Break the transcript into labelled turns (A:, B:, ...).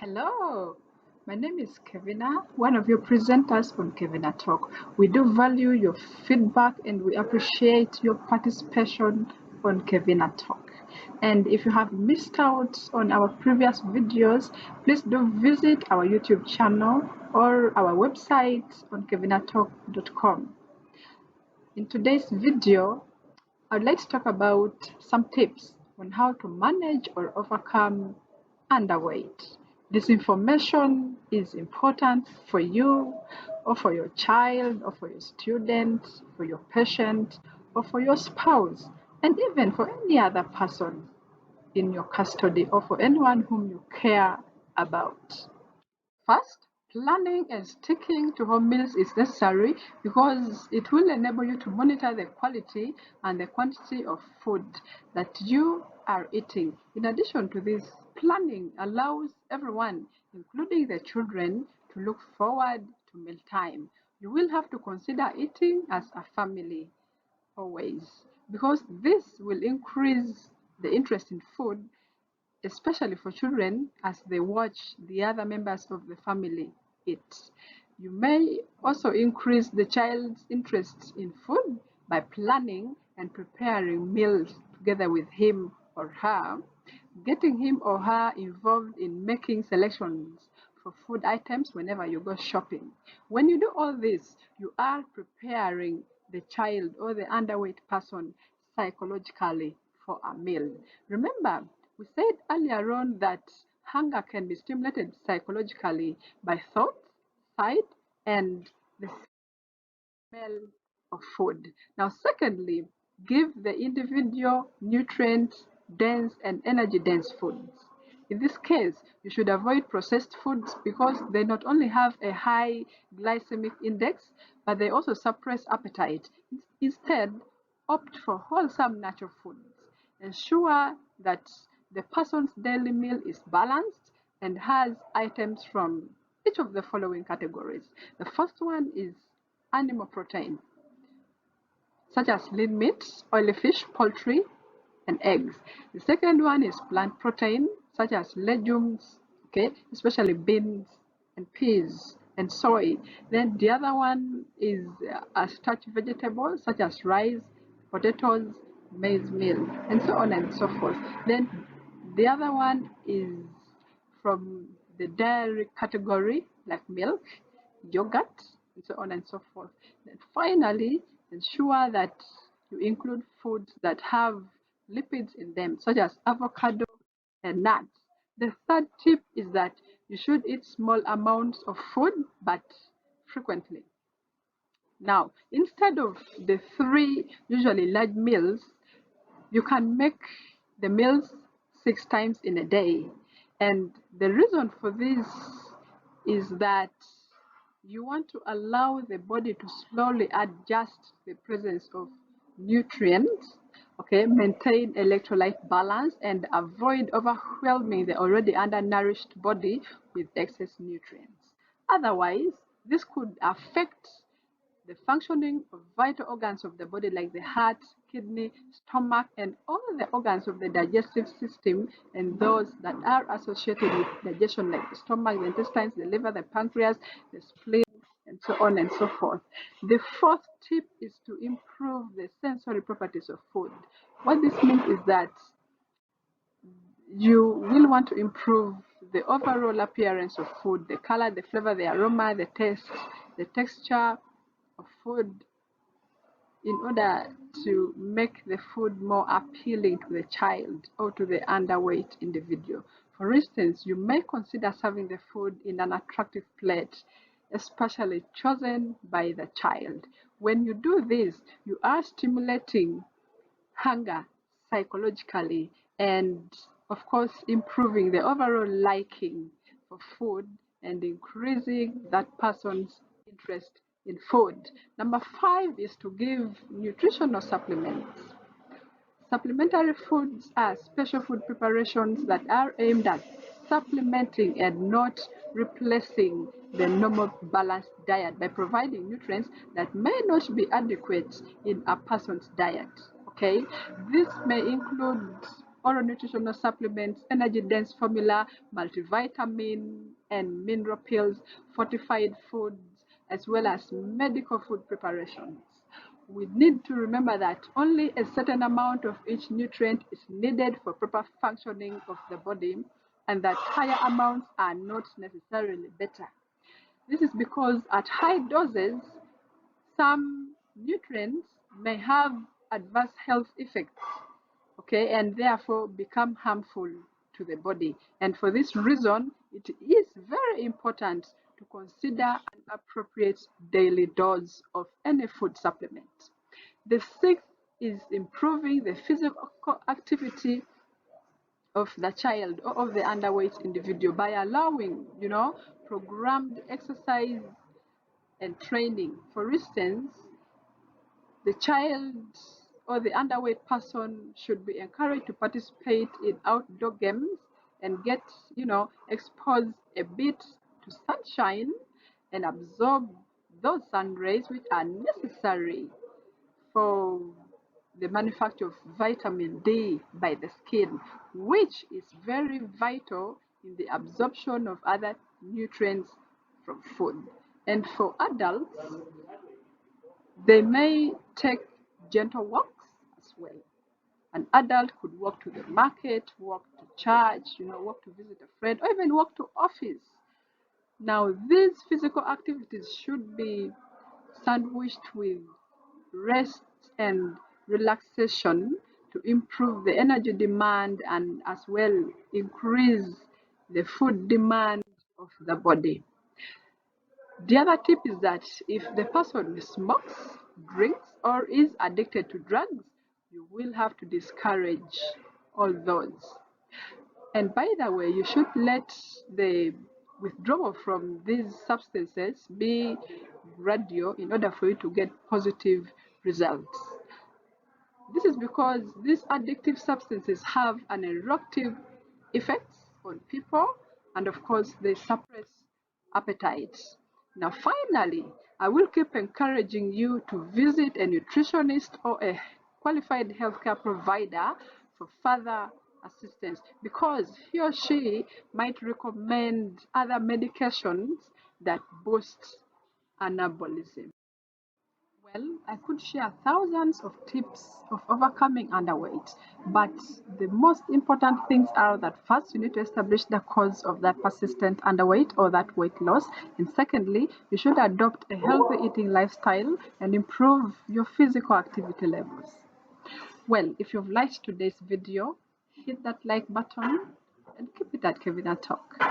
A: Hello, my name is Kevina, one of your presenters on Kevina Talk. We do value your feedback and we appreciate your participation on Kevina Talk. And if you have missed out on our previous videos, please do visit our YouTube channel or our website on kevinatalk.com. In today's video, I'd like to talk about some tips on how to manage or overcome underweight. This information is important for you or for your child or for your student, for your patient or for your spouse, and even for any other person in your custody or for anyone whom you care about. First, planning and sticking to home meals is necessary because it will enable you to monitor the quality and the quantity of food that you are eating. In addition to this, planning allows everyone, including the children, to look forward to mealtime. You will have to consider eating as a family always because this will increase the interest in food, especially for children as they watch the other members of the family eat. You may also increase the child's interest in food by planning and preparing meals together with him or her, getting him or her involved in making selections for food items whenever you go shopping. When you do all this, you are preparing the child or the underweight person psychologically for a meal. Remember, we said earlier on that hunger can be stimulated psychologically by thoughts, sight, and the smell of food. Now, secondly, give the individual nutrient dense and energy dense foods. In this case, you should avoid processed foods because they not only have a high glycemic index, but they also suppress appetite. Instead, opt for wholesome natural foods. Ensure that the person's daily meal is balanced and has items from each of the following categories. The first one is animal protein, such as lean meat, oily fish, poultry, and eggs. The second one is plant protein, such as legumes, okay, especially beans and peas and soy. Then the other one is a starch vegetable, such as rice, potatoes, maize meal, and so on and so forth. Then the other one is from the dairy category, like milk, yogurt, and so on and so forth. Then finally, ensure that you include foods that have lipids in them, such as avocado and nuts. The third tip is that you should eat small amounts of food, but frequently. Now, instead of the three usually large meals, you can make the meals 6 times in a day. And the reason for this is that you want to allow the body to slowly adjust the presence of nutrients, okay, maintain electrolyte balance and avoid overwhelming the already undernourished body with excess nutrients. Otherwise, this could affect the functioning of vital organs of the body like the heart, kidney, stomach, and all the organs of the digestive system and those that are associated with digestion like the stomach, the intestines, the liver, the pancreas, the spleen, and so on and so forth. The fourth tip is to improve the sensory properties of food. What this means is that you will want to improve the overall appearance of food, the color, the flavor, the aroma, the taste, the texture of food in order to make the food more appealing to the child or to the underweight individual. For instance, you may consider serving the food in an attractive plate, especially chosen by the child. When you do this, you are stimulating hunger psychologically and, of course, improving the overall liking for food and increasing that person's interest in food. Number 5 is to give nutritional supplements. Supplementary foods are special food preparations that are aimed at supplementing and not replacing the normal balanced diet by providing nutrients that may not be adequate in a person's diet. Okay, this may include oral nutritional supplements, energy-dense formula, multivitamin and mineral pills, fortified foods, as well as medical food preparations. We need to remember that only a certain amount of each nutrient is needed for proper functioning of the body, and that higher amounts are not necessarily better. This is because at high doses, some nutrients may have adverse health effects, okay, and therefore become harmful to the body. And for this reason, it is very important to consider an appropriate daily dose of any food supplement. The sixth is improving the physical activity of the child or of the underweight individual by allowing, programmed exercise and training. For instance, the child or the underweight person should be encouraged to participate in outdoor games and get, exposed a bit to sunshine and absorb those sun rays which are necessary for the manufacture of vitamin D by the skin, which is very vital in the absorption of other nutrients from food. And for adults, they may take gentle walks as well. An adult could walk to the market, walk to church, walk to visit a friend, or even walk to office. Now, these physical activities should be sandwiched with rest and relaxation to improve the energy demand and as well increase the food demand of the body. The other tip is that if the person smokes, drinks, or is addicted to drugs, you will have to discourage all those. And by the way, you should let the withdrawal from these substances be gradual in order for you to get positive results. This is because these addictive substances have an eruptive effects on people, and of course they suppress appetite. Now finally, I will keep encouraging you to visit a nutritionist or a qualified healthcare provider for further assistance, because he or she might recommend other medications that boost anabolism. Well, I could share thousands of tips of overcoming underweight, but the most important things are that first, you need to establish the cause of that persistent underweight or that weight loss. And secondly, you should adopt a healthy eating lifestyle and improve your physical activity levels. Well, if you've liked today's video, hit that like button and keep it at Kevina Talk.